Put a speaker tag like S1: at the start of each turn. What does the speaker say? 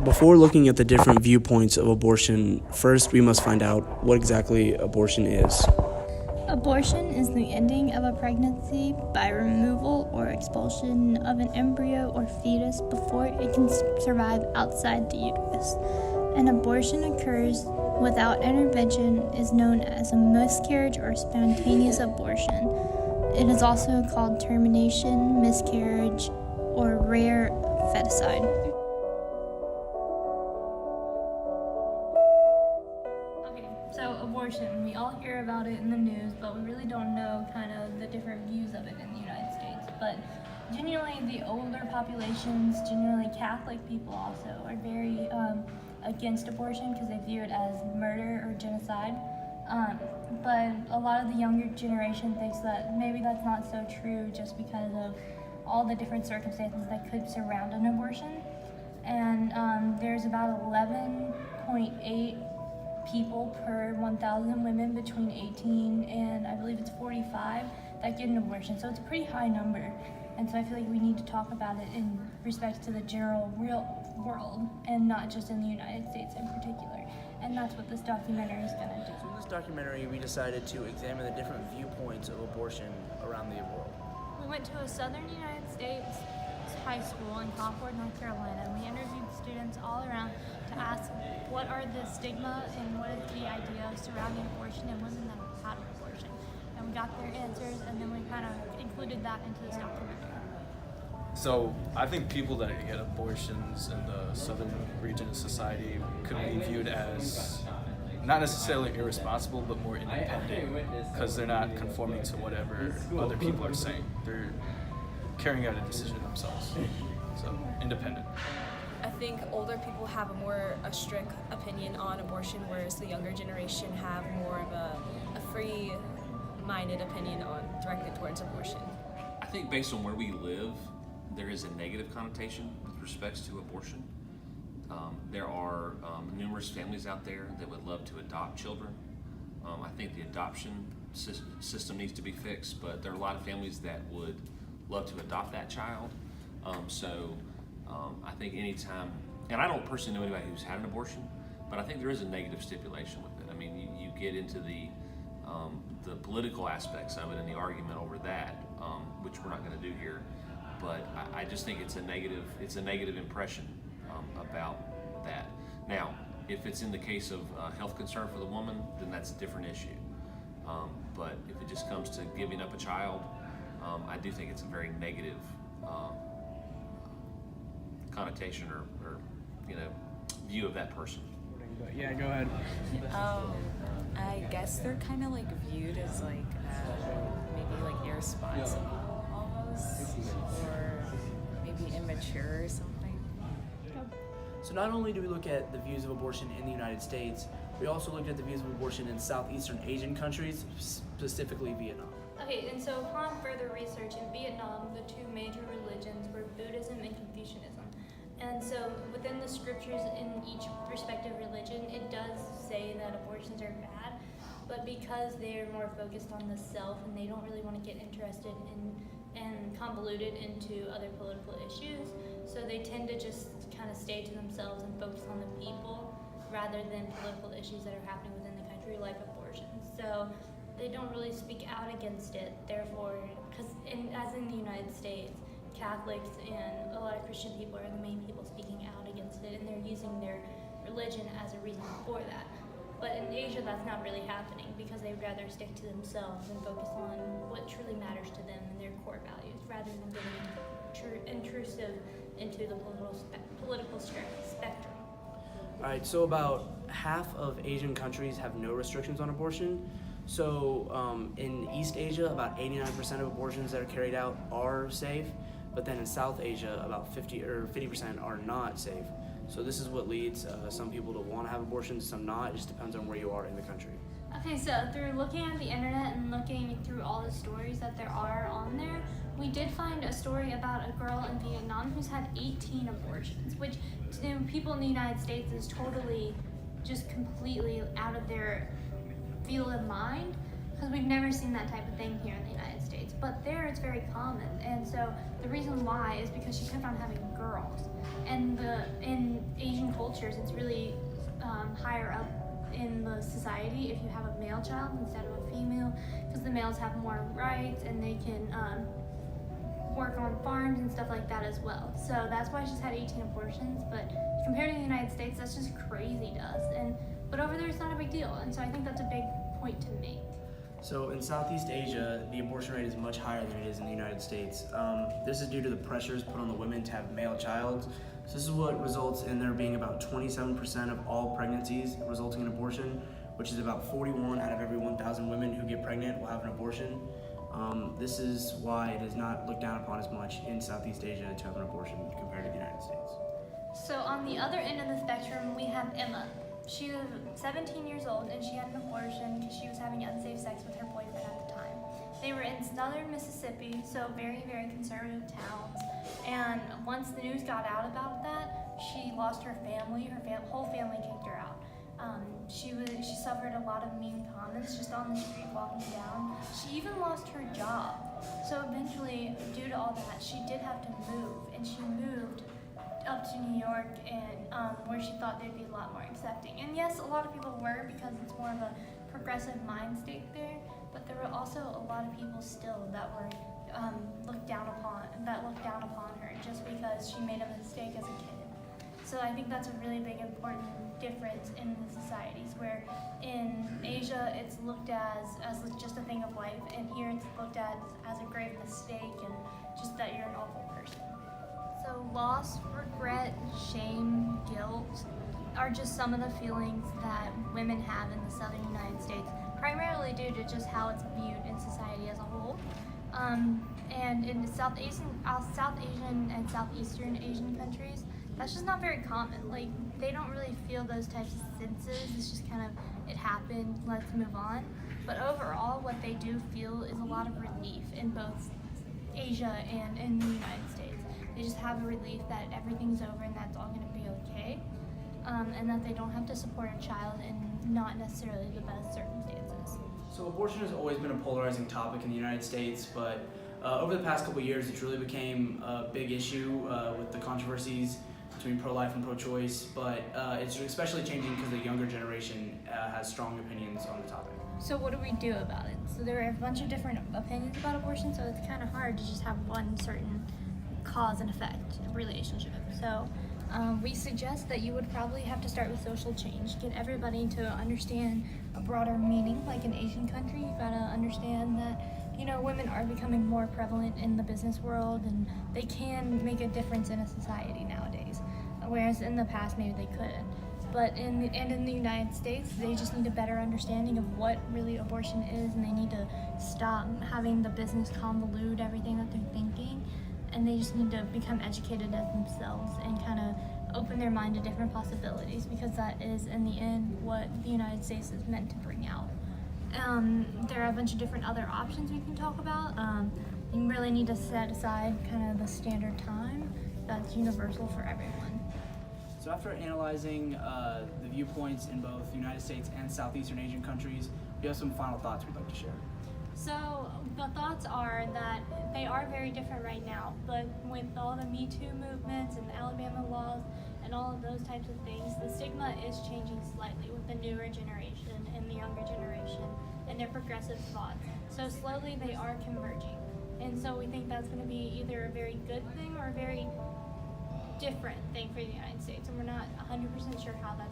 S1: Before looking at the different viewpoints of abortion, first we must find out what exactly abortion is.
S2: Abortion is the ending of a pregnancy by removal or expulsion of an embryo or fetus before it can survive outside the uterus. An abortion occurs without intervention is known as a miscarriage or spontaneous abortion. It is also called termination, miscarriage, or rare feticide. Okay, so abortion, we all hear about it in the news, but we really don't know kind of the different views of it in the United States. But generally, the older populations, generally Catholic people also, are very against abortion because they view it as murder or genocide. But a lot of the younger generation thinks that maybe that's not so true just because of all the different circumstances that could surround an abortion. And there's about 11.8 people per 1,000 women between 18 and I believe it's 45 that get an abortion. So it's a pretty high number. And so I feel like we need to talk about it in respect to the general real world and not just in the United States in particular. And that's what this documentary is going to do.
S1: So in this documentary, we decided to examine the different viewpoints of abortion around the world.
S2: We went to a southern United States high school in Concord, North Carolina, and we interviewed students all around to ask what are the stigma and what is the idea surrounding abortion and women that have had an abortion. And we got their answers, and then we kind of included that into this documentary.
S3: So I think people that get abortions in the southern region of society could be viewed as not necessarily irresponsible, but more independent, because they're not conforming to whatever other people are saying. They're carrying out a decision themselves. So independent.
S4: I think older people have a strict opinion on abortion, whereas the younger generation have more of a free-minded opinion directed towards abortion.
S5: I think based on where we live, there is a negative connotation with respects to abortion. There are numerous families out there that would love to adopt children. I think the adoption system needs to be fixed, but there are a lot of families that would love to adopt that child. I think anytime, and I don't personally know anybody who's had an abortion, but I think there is a negative stipulation with it. I mean, you get into the political aspects of it and the argument over that, which we're not going to do here. But I just think it's a negative impression about that. Now, if it's in the case of health concern for the woman, then that's a different issue. But if it just comes to giving up a child, I do think it's a very negative connotation or view of that person.
S1: But yeah, go ahead.
S4: I guess they're kind of viewed as maybe irresponsible almost, or maybe immature or something.
S1: So not only do we look at the views of abortion in the United States, we also looked at the views of abortion in Southeastern Asian countries, specifically Vietnam.
S2: Okay, and so upon further research in Vietnam, the two major religions were Buddhism and Confucianism. And so within the scriptures in each respective religion, it does say that abortions are bad, but because they're more focused on the self and they don't really want to get interested in and convoluted into other political issues, so they tend to just kind of stay to themselves and focus on the people rather than political issues that are happening within the country like abortion. So they don't really speak out against it, therefore, because as in the United States, Catholics and a lot of Christian people are the main people speaking out against it, and they're using their religion as a reason for that. But in Asia, that's not really happening because they'd rather stick to themselves and focus on what truly matters to them and their core values rather than getting intrusive into the political spectrum.
S1: All right, so about half of Asian countries have no restrictions on abortion. So in East Asia, about 89% of abortions that are carried out are safe, but then in South Asia, about 50% are not safe. So this is what leads some people to want to have abortions, some not. It just depends on where you are in the country.
S2: Okay, so through looking at the internet and looking through all the stories that there are on there, we did find a story about a girl in Vietnam who's had 18 abortions, which to people in the United States is totally just completely out of their field of mind, because we've never seen that type of thing here in the United States. But there it's very common, and so the reason why is because she kept on having girls. And in Asian cultures, it's really higher up in the society if you have a male child instead of a female, because the males have more rights and they can work on farms and stuff like that as well. So that's why she's had 18 abortions. But compared to the United States, that's just crazy to us. But over there, it's not a big deal. And so I think that's a big point to make.
S1: So in Southeast Asia, the abortion rate is much higher than it is in the United States. This is due to the pressures put on the women to have male child. So this is what results in there being about 27% of all pregnancies resulting in abortion, which is about 41 out of every 1,000 women who get pregnant will have an abortion. This is why it is not looked down upon as much in Southeast Asia to have an abortion compared to the United States.
S2: So on the other end of the spectrum, we have Emma. She was 17 years old and she had an abortion because she was having unsafe sex with her boyfriend at the time. They were in southern Mississippi, so very, very conservative towns. And once the news got out about that, she lost her family. Her whole family kicked her out. She suffered a lot of mean comments just on the street walking down. She even lost her job. So eventually, due to all that, she did have to move, and she moved up to New York, and where she thought they'd be a lot more accepting. And yes, a lot of people were, because it's more of a progressive mind state there. But there were also a lot of people still that were looked down upon her just because she made a mistake as a kid. So I think that's a really big important difference in the societies, where in Asia it's looked as just a thing of life, and here it's looked at as a grave mistake and just that you're an awful person. So loss, regret, shame, guilt are just some of the feelings that women have in the southern United States, primarily due to just how it's viewed in society as a whole. And in the South Asian and Southeastern Asian countries, that's just not very common. Like, they don't really feel those types of senses. It's just kind of, it happened, let's move on. But overall, what they do feel is a lot of relief in both Asia and in the United States. They just have a relief that everything's over and that's all going to be okay. And that they don't have to support a child in not necessarily the best circumstances.
S1: So abortion has always been a polarizing topic in the United States, but over the past couple of years, it's really became a big issue with the controversies between pro-life and pro-choice, but it's especially changing because the younger generation has strong opinions on the topic.
S2: So what do we do about it? So there are a bunch of different opinions about abortion, so it's kind of hard to just have one certain cause and effect relationship. So we suggest that you would probably have to start with social change, get everybody to understand a broader meaning. Like in Asian country, you gotta understand that, you know, women are becoming more prevalent in the business world and they can make a difference in a society nowadays, whereas in the past maybe they couldn't. But in the United States, they just need a better understanding of what really abortion is, and they need to stop having the business convolute everything that they're thinking, and they just need to become educated as themselves and kind of open their mind to different possibilities, because that is, in the end, what the United States is meant to bring out. There are a bunch of different other options we can talk about. You really need to set aside kind of the standard time that's universal for everyone.
S6: So after analyzing the viewpoints in both the United States and Southeastern Asian countries, we have some final thoughts we'd like to share.
S2: So the thoughts are that they are very different right now, but with all the Me Too movements and the Alabama laws and all of those types of things, the stigma is changing slightly with the newer generation and the younger generation and their progressive thoughts. So slowly they are converging. And so we think that's going to be either a very good thing or a very different thing for the United States, and we're not 100% sure how that's